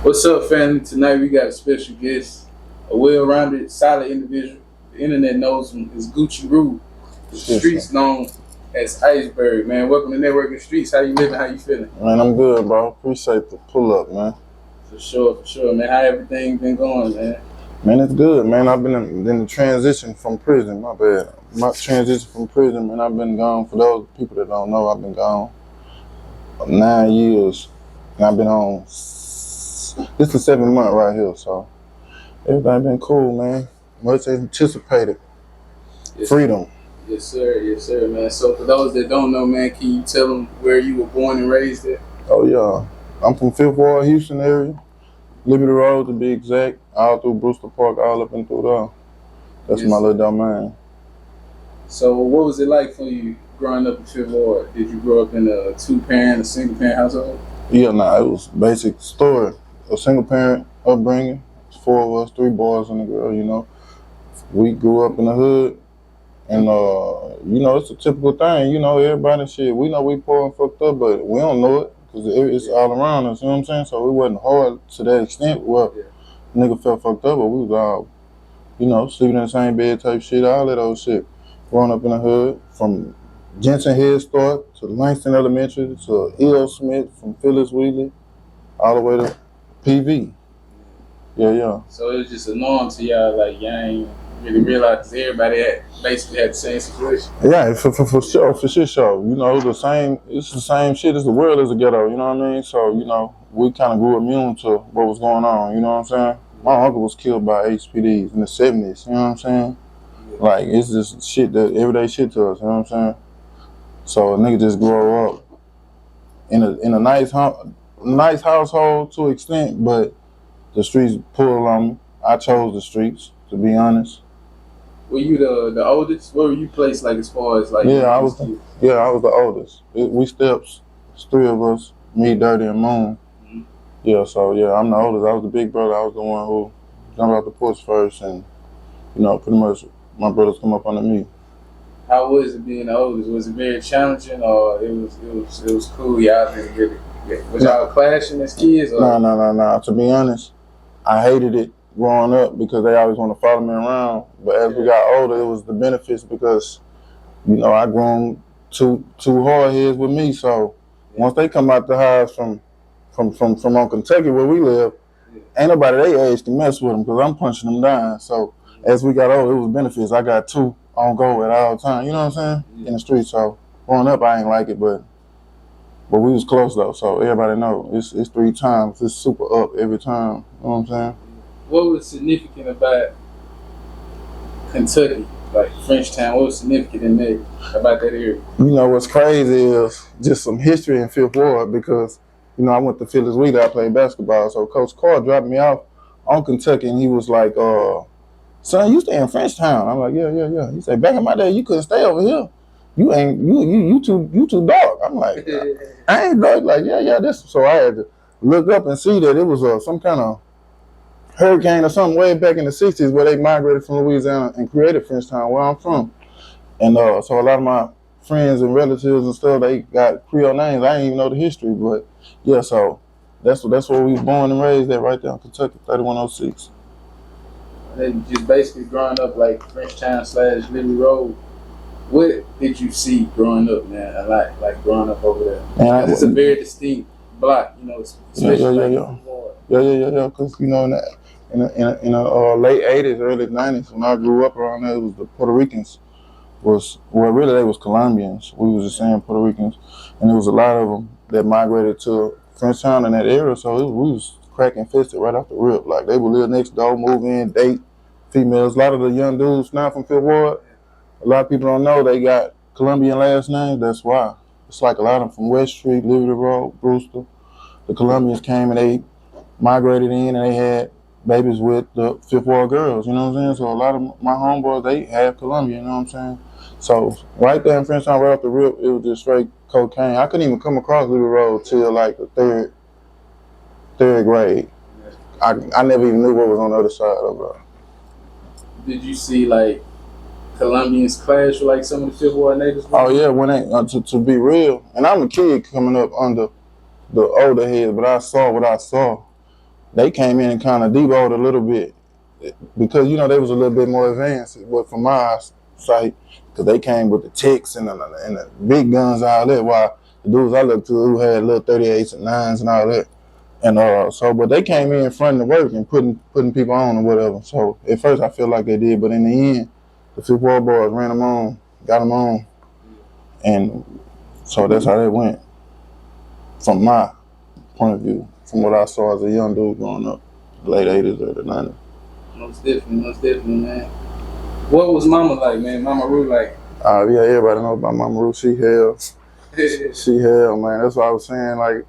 What's up, family? Tonight we got a special guest, a well-rounded, solid individual. The internet knows him as Gucci Roo. The streets known as Iceberg, man. Welcome to Networking Streets. How you living? How you feeling? Man, I'm good, bro. Appreciate the pull-up, man. For sure, man. How everything been going, man? Man, it's good, man. I've been in the transition from prison, my bad. My transition from prison, man, I've been gone. For those people that don't know, I've been gone 9 years. And I've been on, this is the 7th month right here, so everything been cool, man. Much anticipated. Yes, freedom. Yes, sir, man. So for those that don't know, man, can you tell them where you were born and raised at? Oh, yeah. I'm from 5th Ward, Houston area. Liberty Road, to be exact. All through Brewster Park, all up and through there. That's my little domain. So what was it like for you growing up in 5th Ward? Did you grow up in a two-parent, a single-parent household? Yeah, it was basic story. A single-parent upbringing. 4 of us, 3 boys and a girl, you know. We grew up in the hood. And, you know, it's a typical thing. You know, everybody shit. We know we poor and fucked up, but we don't know it because it's all around us, you know what I'm saying? So it wasn't hard to that extent. Well, nigga felt fucked up, but we was all, you know, sleeping in the same bed type shit, all that old shit. Growing up in the hood, from Jensen Head Start to Langston Elementary to E.L. Smith, from Phyllis Wheatley, all the way to PV. Yeah. So it was just a norm to y'all, like, y'all ain't really realize because everybody basically had the same situation. Yeah, for sure. You know, it's the same shit as the world is a ghetto, you know what I mean? So, you know, we kind of grew immune to what was going on, you know what I'm saying? My uncle was killed by HPDs in the 70s, you know what I'm saying? Like, it's just shit, that everyday shit to us, you know what I'm saying? So a nigga just grow up in a nice household to an extent, but the streets pulled on me. I chose the streets, to be honest. Were you the oldest? Where were you placed, like, as far as, like... I was the oldest. We steps, it's 3 of us, me, Dirty, and Moon. Mm-hmm. Yeah, so, I'm the oldest. I was the big brother. I was the one who jumped out the porch first, and, you know, pretty much my brothers come up under me. How was it being the oldest? Was it very challenging, or it was cool? Y'all didn't really... Was y'all clashing as kids? Or? No. To be honest, I hated it growing up because they always want to follow me around. But as we got older, it was the benefits because, you know, I grown two hard heads with me. So once they come out the house from on Kentucky where we live, ain't nobody their age can mess with them because I'm punching them down. So as we got older, it was benefits. I got 2 on go at all time. You know what I'm saying? In the street. So growing up, I ain't like it, but we was close though. So everybody know it's 3 times. It's super up every time. You know what I'm saying? What was significant about Kentucky, like Frenchtown? What was significant about that area? You know what's crazy is just some history in 5th Ward because, you know, I went to Phyllis Wheatley. I played basketball. So Coach Carr dropped me off on Kentucky, and he was like, "Son, you stay in Frenchtown." I'm like, "Yeah." He said, "Back in my day, you couldn't stay over here. You too dark." I'm like, "I ain't dark." Like, yeah. This. So I had to look up and see that it was some kind of hurricane or something way back in the 60s where they migrated from Louisiana and created Frenchtown, where I'm from. And so a lot of my friends and relatives and stuff, they got Creole names. I didn't even know the history, but yeah, so that's where we was born and raised at, right there in Kentucky, 3106. And just basically growing up like Frenchtown / Liberty Road. What did you see growing up, man? Like growing up over there. Man, it's a very distinct block, you know, especially Yeah, because, you know, in the late 80s, early 90s, when I grew up around there, it was the Puerto Ricans really they was Colombians. We was just saying Puerto Ricans, and there was a lot of them that migrated to Frenchtown in that area, so we was crack infested right off the rip. Like, they would live next door, move in, date females. A lot of the young dudes now from 5th Ward, a lot of people don't know they got Colombian last names. That's why. It's like a lot of them from West Street, Liberty Road, Brewster. The Colombians came and they migrated in and they had babies with the 5th Ward girls, you know what I'm saying? So a lot of my homeboys, they have Colombian, you know what I'm saying? So right there in Frenchtown, right off the rip, it was just straight cocaine. I couldn't even come across Liberty Road till like the third grade. I never even knew what was on the other side of it. Did you see like Colombians clash with like some of the 5th Ward neighbors? Oh yeah, when they to be real, and I'm a kid coming up under the older heads, but I saw what I saw. They came in and kind of devoted a little bit because, you know, they was a little bit more advanced, but from my sight, because they came with the ticks and the big guns and all that, while the dudes I looked to who had little 38s and 9s and all that. And so, but they came in front of the work and putting people on or whatever. So at first I feel like they did, but in the end, the Fifth Ward boys ran them on, got them on, and so that's how that went. From my point of view, from what I saw as a young dude growing up, late 80s, early 90s. Most definitely, man. What was Mama like, man? Mama Ruth like? Yeah, everybody knows about Mama Ruth. She hell. She hell, man. That's what I was saying. Like,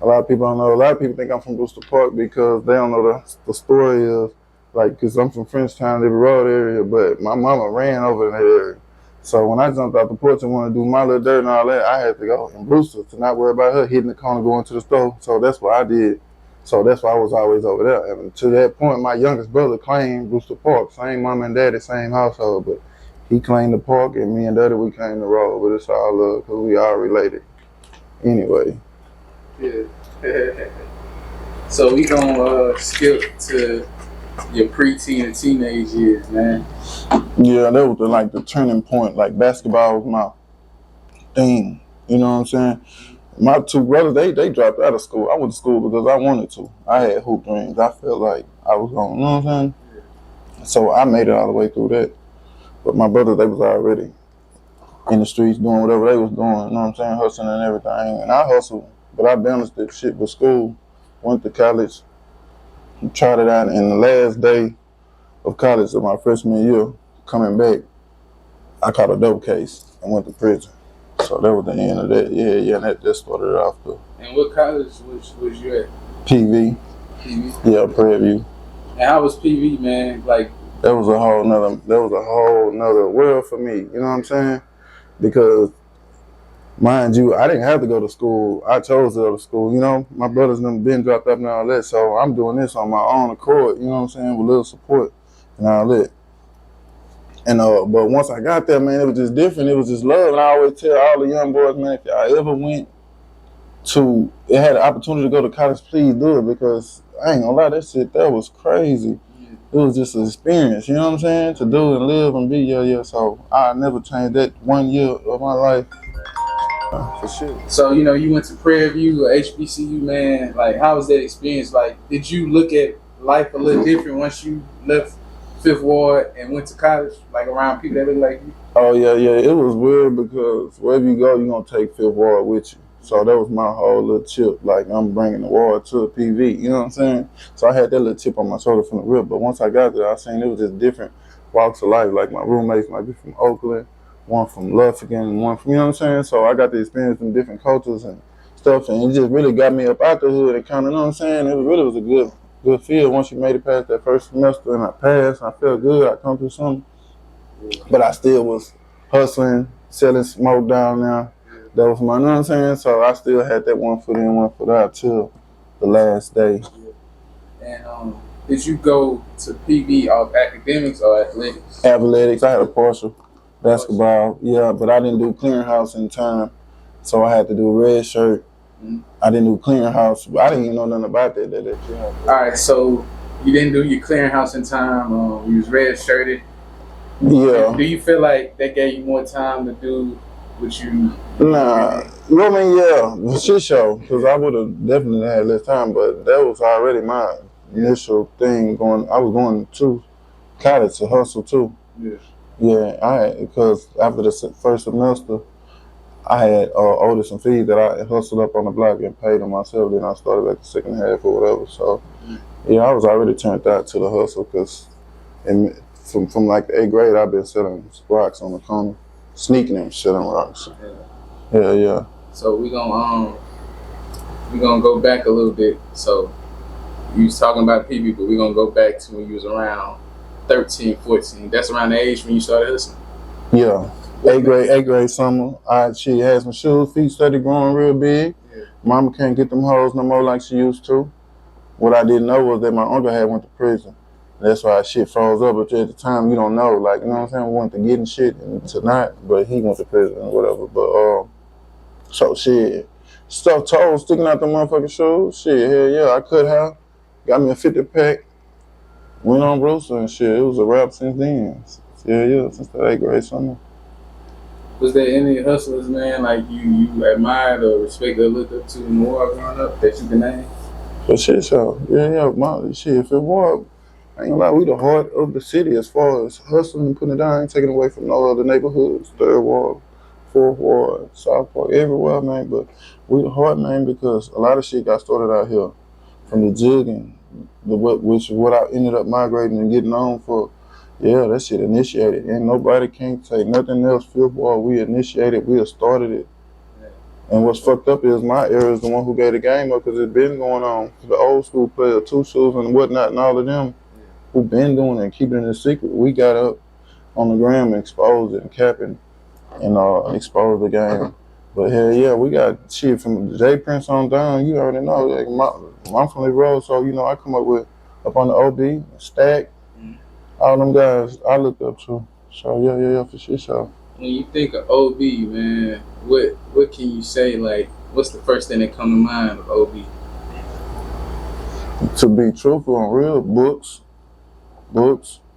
a lot of people don't know. A lot of people think I'm from Brewster Park because they don't know the story of, like, because I'm from Frenchtown, Liberty Road area, but my mama ran over in that area. So when I jumped out the porch and wanted to do my little dirt and all that, I had to go in Brewster to not worry about her hitting the corner going to the store. So that's what I did. So that's why I was always over there. And to that point, my youngest brother claimed Brewster Park. Same mom and daddy, same household, but he claimed the park, and me and daddy, we claimed the road. But it's all love because we all related. Anyway. Yeah. So we gonna skip to your preteen and teenage years, man. Yeah, that was like the turning point. Like basketball was my thing. You know what I'm saying? My two brothers, they dropped out of school. I went to school because I wanted to. I had hoop dreams. I felt like I was going, you know what I'm saying? So I made it all the way through that. But my brothers, they was already in the streets doing whatever they was doing, you know what I'm saying? Hustling and everything. And I hustled, but I balanced that shit with school. Went to college, tried it out, and the last day of college of my freshman year, coming back, I caught a dope case and went to prison. So that was the end of that. Yeah, and that started it off though. And what college was you at? PV. PV? Yeah, Prairie View. And how was PV, man? Like, that was a whole nother world for me, you know what I'm saying? Because mind you, I didn't have to go to school. I chose to go to school, you know. My brothers done been dropped up and all that, so I'm doing this on my own accord, you know what I'm saying, with little support and all that. And but once I got there, man, it was just different. It was just love. And I always tell all the young boys, man, if y'all ever had an opportunity to go to college, please do it, because I ain't gonna lie, that shit that was crazy. It was just an experience, you know what I'm saying? To do and live and be yeah. So I never changed that 1 year of my life. For sure. So, you know, you went to Prairie View or HBCU, man. Like, how was that experience? Like, did you look at life a little different once you left Fifth Ward and went to college, like around people that look like you? Oh, yeah. It was weird because wherever you go, you're going to take Fifth Ward with you. So that was my whole little chip. Like, I'm bringing the ward to a PV, you know what I'm saying? So I had that little chip on my shoulder from the rip. But once I got there, I seen it was just different walks of life. Like, my roommates might be from Oakland, one from Lufkin, one from, you know what I'm saying? So I got to experience some different cultures and stuff, and it just really got me up out the hood and kind of, you know what I'm saying? It really was a good feel once you made it past that first semester, and I passed. I felt good. I come through something. But I still was hustling, selling smoke down there. That was my, you know what I'm saying? So I still had that 1 foot in, 1 foot out till the last day. And did you go to PV off academics or athletics? Athletics. I had a partial. Basketball, yeah, but I didn't do clearinghouse in time, so I had to do red shirt. Mm-hmm. I didn't do clearinghouse. I didn't even know nothing about that. All right, so you didn't do your clearinghouse in time. You was red shirted. Yeah. Do you feel like that gave you more time to do what you? Nah, I mean, yeah, the shit show, because I would have definitely had less time, but that was already my initial thing going. I was going to college to hustle too. Yeah. Yeah, because after the first semester, I had owed some fees that I hustled up on the block and paid them myself. Then I started at the second half or whatever. So, yeah, I was already turned out to the hustle because from like the 8th grade, I've been selling rocks on the corner, sneaking and selling rocks. Yeah. So we gonna go back a little bit. So you was talking about PB, but we're gonna go back to when you was around 13, 14. That's around the age when you started hustling? Yeah. 8th grade summer. She had some shoes, feet started growing real big. Yeah. Mama can't get them hoes no more like she used to. What I didn't know was that my uncle had went to prison. That's why shit froze up, but at the time you don't know, like, you know what I'm saying? We went to getting shit and to not, but he went to prison or whatever. But so she stuffed toes sticking out the motherfucking shoes. Shit, hell yeah, I could have. Got me a 50 pack. Went on Brewster and shit. It was a wrap since then. Yeah, since the 8th grade summer. Was there any hustlers, man, like you admired or respected or looked up to more growing up that you can name? For shit show. Yeah, my shit. If it was, I ain't gonna lie, we the heart of the city as far as hustling and putting it down, ain't taking away from no other neighborhoods, 3rd Ward, 4th Ward, South Park, everywhere, man. But we the heart, man, because a lot of shit got started out here. From the jugging, which is what I ended up migrating and getting on for. Yeah, that shit initiated. And nobody can't take nothing else. 5th Ward, we initiated, we have started it. And what's fucked up is my era is the one who gave the game up because it's been going on. The old school players, Two Shoes and whatnot, and all of them who been doing it and keeping it a secret. We got up on the gram and exposed it and capping and exposed the game. But hell yeah, we got shit from J Prince on down. You already know. Like I'm from the road, so you know I come up with up on the OB, Stack, all them guys I looked up to. So yeah, for sure. So when you think of OB, man, what can you say? Like, what's the first thing that come to mind of OB? To be truthful and real, books.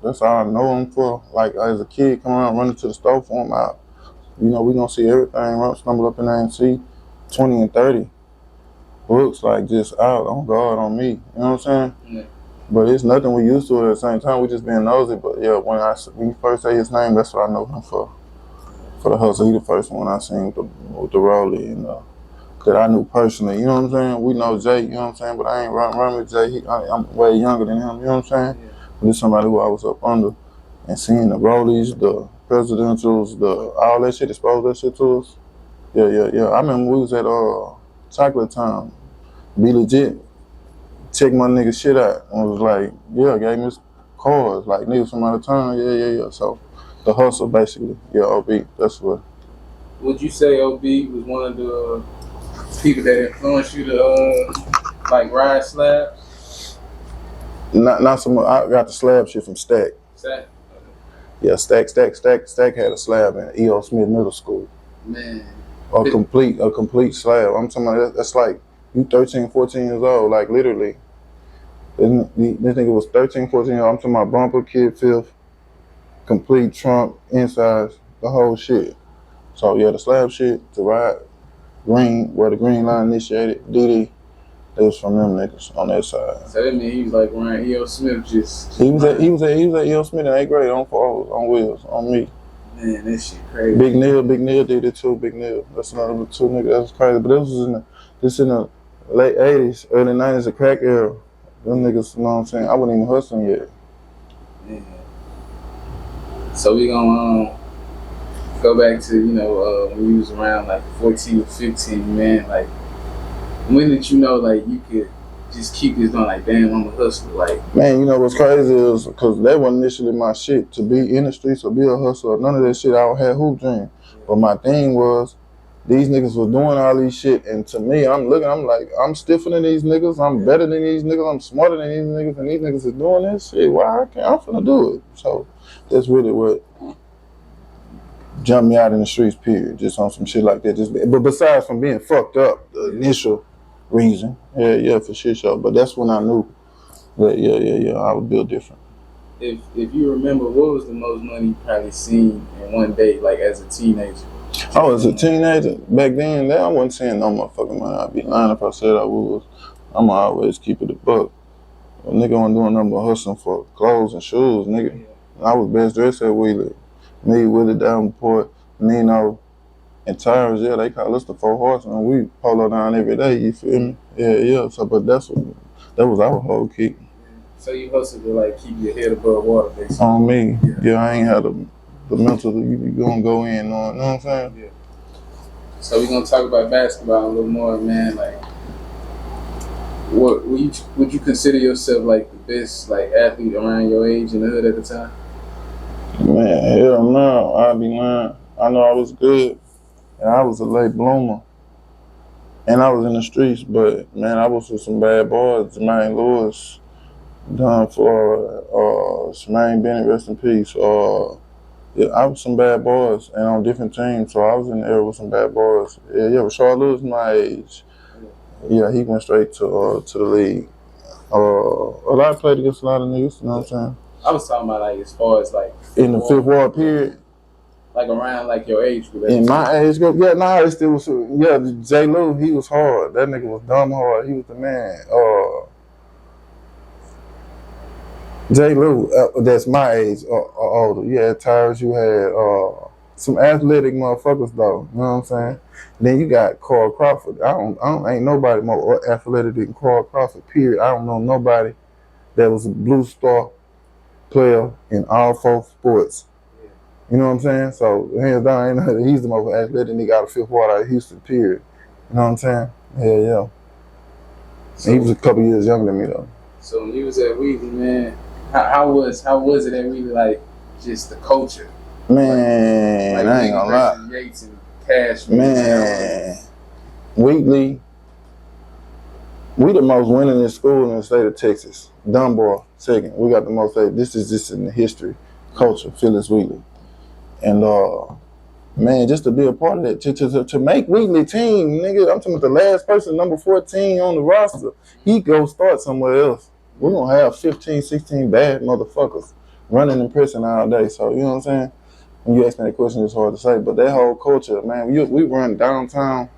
That's all I know them for. Like as a kid, coming around running to the store for them. You know, we gonna see everything, stumble up in there and see 20 and 30 books like just out on guard on me. You know what I'm saying? Yeah. But it's nothing we used to at the same time. We just being nosy. But yeah, when you first say his name, that's what I know him for. For the hustle, he the first one I seen with the Rollie and that I knew personally. You know what I'm saying? We know Jay. You know what I'm saying? But I ain't running with Jay. I'm way younger than him. You know what I'm saying? Yeah. But this somebody who I was up under and seeing the Rollies, the presidentials, all that shit, exposed that shit to us. Yeah. I remember we was at Chocolate Time. Be legit. Check my nigga shit out. And was like, yeah, gave me cars. Like niggas from out of town. Yeah. So the hustle basically. Yeah, OB. That's what. Would you say OB was one of the people that influenced you to like ride Slab? Not so much. I got the Slab shit from Stack. Stack? Yeah, Stack had a Slab in E.O. Smith Middle School. Man. A complete Slab. I'm talking about that's like you 13, 14 years old, like literally. This nigga was 13, 14 years old. I'm talking about bumper, kid, fifth, complete trunk, insides, the whole shit. So yeah, the Slab shit, to ride green, where the green line initiated, DD, it was from them niggas on that side. So that means he was like Ryan E.O. Smith just. He was at E.O. Smith in 8th grade on fours, on wheels, on me. Man, that shit crazy. Big Neil did it too. Big Neil, that's another two niggas. That was crazy. But this in the late 80s, early 90s, the crack era. Them niggas, you know what I'm saying? I wasn't even hustling yet. Yeah. So we gonna go back to when you was around like 14 or 15, man. Like, when did you know like you could just keep this on? Like, damn, I'm a hustler. Like, man, you know what's crazy is because that wasn't initially my shit to be in the streets or be a hustler. None of that shit. I had hoop dream, but my thing was these niggas was doing all these shit, and to me, I'm like, I'm stiffer than these niggas. I'm better than these niggas. I'm smarter than these niggas, and these niggas is doing this shit. Why I can't? I'm finna do it. So that's really what jumped me out in the streets. Period. Just on some shit like that. But besides from being fucked up, the initial reason, yeah, for shit show. But that's when I knew that, yeah, I would build different. If you remember, what was the most money you probably seen in one day, like as a teenager? Oh, as a teenager, back then, I wasn't seeing no motherfucking money. I'd be lying if I said I was. I'ma always keep it a buck. A nigga wasn't doing nothing but hustling for clothes and shoes, nigga. Yeah. I was best dressed at Wheeler. Me, Willie Davenport, Nino, and Tyrus, yeah, they call us the Four Horsemen. We polo down every day, you feel me? Yeah. So, but that was our whole kick. So you hustled to like keep your head above water, basically. On me, yeah. I ain't had the mental you gonna go in on, you know what I'm saying? Yeah. So we're gonna talk about basketball a little more, man. Like, what would you consider yourself like the best like athlete around your age in the hood at the time? Man, hell no, I'd be lying. I know I was good, and I was a late bloomer, and I was in the streets. But man, I was with some bad boys. Jermaine Lewis, done for Shemaine Bennett, rest in peace. Yeah, I was some bad boys and on different teams, so I was in the area with some bad boys. Yeah, Rashard Lewis my age. Yeah, he went straight to the league. A lot of played against a lot of niggas, you know what I'm saying? I was talking about like as far as like in the Fifth Ward period. Like around like your age group. In my age group, yeah, nah, it still was. Yeah, J. Lou, he was hard. That nigga was dumb hard. He was the man. J. Lou, that's my age or older. You had Tyrus, you had some athletic motherfuckers though. You know what I'm saying? Then you got Carl Crawford. Ain't nobody more athletic than Carl Crawford. Period. I don't know nobody that was a blue star player in all four sports. You know what I'm saying? So hands down, he's the most athletic nigga out of Fifth Ward out of Houston. Period. You know what I'm saying? Yeah. So, he was a couple years younger than me though. So when you was at Wheatley, man, how was it at Wheatley? Like just the culture. Man, like I ain't gonna lie. Yates and Cash. Man, Wheatley, we the most winningest school in the state of Texas. Dunbar second. We got the most. This is just in the history, culture. Phyllis Wheatley, and man, just to be a part of that, to make Wheatley team, nigga. I'm talking about the last person, number 14 on the roster. He go start somewhere else. We're gonna have 15, 16 bad motherfuckers running in prison all day. So you know what I'm saying? When you ask me that question, it's hard to say, but that whole culture, man, we run downtown,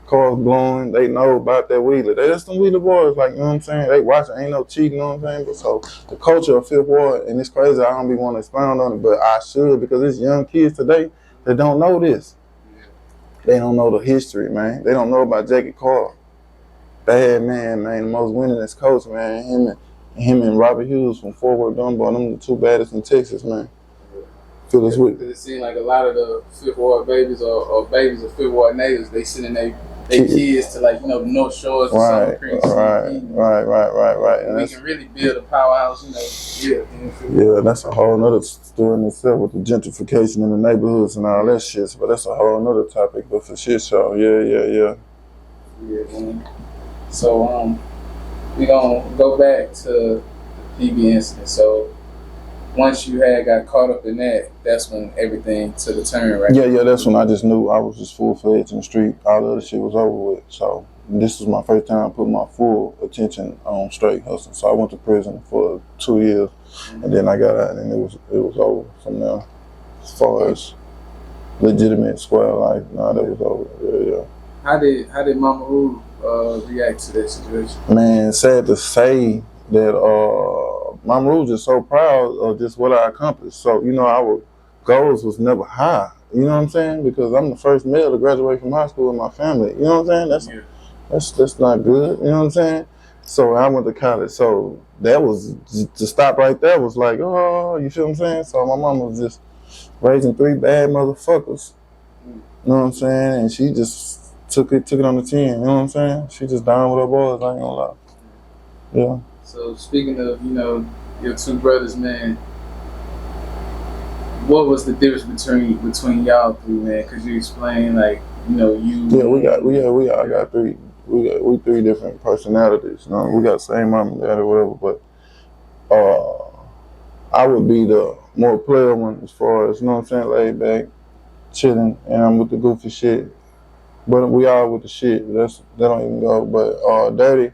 cars blowing, they know about that Wheeler. That's some Wheeler boys, like, you know what I'm saying? They watching, ain't no cheating, you know what I'm saying? But so the culture of Fifth Ward, and it's crazy, I don't be wanting to expound on it, but I should, because it's young kids today that don't know this. They don't know the history, man. They don't know about Jackie Carr. Bad man, the most winningest coach, man. Him and Robert Hughes from Fort Worth Dunbar, them the two baddest in Texas, man. Because it seems like a lot of the Fifth Ward babies or babies of Fifth Ward natives, they sending their kids to like, you know, the North Shores or Summer Creek. Right. And we can really build a powerhouse, you know. Yeah, that's a whole nother story in itself with the gentrification in the neighborhoods and all that shit. But that's a whole nother topic. But for shit show, yeah. Yeah, man. So we gonna go back to the PB incident. So once you got caught up in that, that's when everything took a turn, right? Yeah, that's when I just knew I was just full-fledged in the street. All the other shit was over with. So this was my first time putting my full attention on straight hustling. So I went to prison for 2 years, and then I got out, and it was over from there. As far as legitimate square life, that was over. Yeah. How did Mama Roo react to that situation? Man, sad to say that Mama Roo was just so proud of just what I accomplished. So, you know, our goals was never high. You know what I'm saying? Because I'm the first male to graduate from high school in my family. You know what I'm saying? That's not good. You know what I'm saying? So I went to college. So that was to stop right there was like, oh, you feel what I'm saying? So my mom was just raising 3 bad motherfuckers. You know what I'm saying? And she just took it on the chin. You know what I'm saying? She just down with her boys. I ain't gonna lie. Yeah. So speaking of, you know, your 2 brothers, man, what was the difference between y'all 3, man? Cause you explained like, you know, you. Yeah, we all got 3. We 3 different personalities. You know, we got the same mom and dad or whatever, but I would be the more player one as far as, you know what I'm saying, laid back, chilling, and I'm with the goofy shit. But we all with the shit. That don't even go. But Daddy,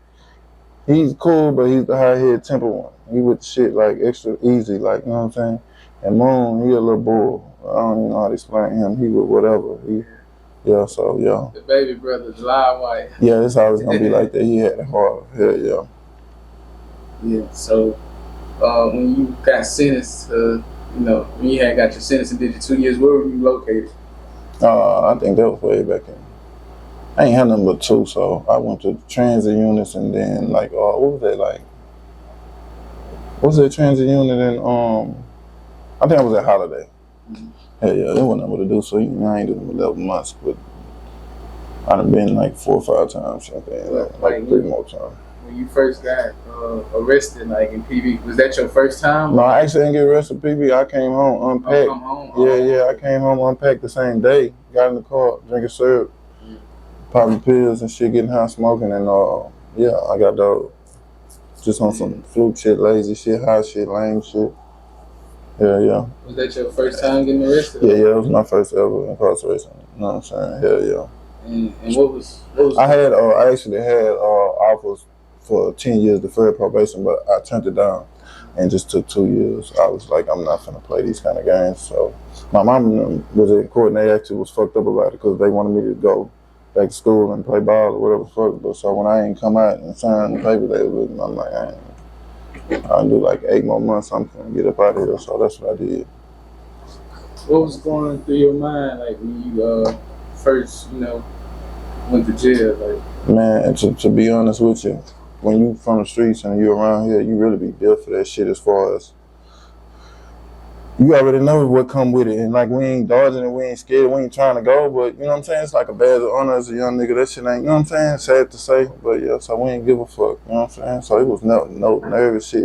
he's cool, but he's the high-head temper one. He with the shit like extra easy, like, you know what I'm saying? And Moon, he a little bull. I don't even know how to explain him. He with whatever. The baby brother, Slab white. Yeah, it's always gonna be like that. He had it hard. Hell yeah. Yeah. So when you got sentenced to, you know, when you got your sentence and did your 2 years, where were you located? I think that was way back in. I ain't had nothing but 2, so I went to transit units and then like what was that like? What was that transit unit in I think I was at Holiday. Hey, yeah, there wasn't nothing to do, so you know, I ain't doing 11 months, but I'd have been like 4 or 5 times, like 3 more times. When you first got arrested, like in PB, was that your first time? No, I actually didn't get arrested PB. I came home, unpacked. Come home? Yeah, I came home, unpacked the same day, got in the car, drinking syrup, popping pills and shit, getting high, smoking, and I got dog. Just on some fluke shit, lazy shit, high shit, lame shit. Yeah. Was that your first time getting arrested? Yeah, it was my first ever incarceration. You know what I'm saying? Hell yeah. And what was I actually had offers for 10 years deferred probation, but I turned it down and just took 2 years. I was like, I'm not finna play these kind of games. So my mom was in court and they actually was fucked up about it because they wanted me to go back to school and play ball or whatever the fuck. But so when I ain't come out and sign the paper, they was, I'm like, I'll do like 8 more months. I'm gonna get up out of here. So that's what I did. What was going through your mind like when you first, went to jail? Like, man, and to be honest with you, when you from the streets and you around here, you really be built for that shit as far as you already know what come with it. And like we ain't dodging it, we ain't scared, we ain't trying to go, but you know what I'm saying? It's like a badge of honor as a young nigga. That shit ain't, you know what I'm saying? Sad to say, but yeah, so we ain't give a fuck, you know what I'm saying? So it was no nervous shit.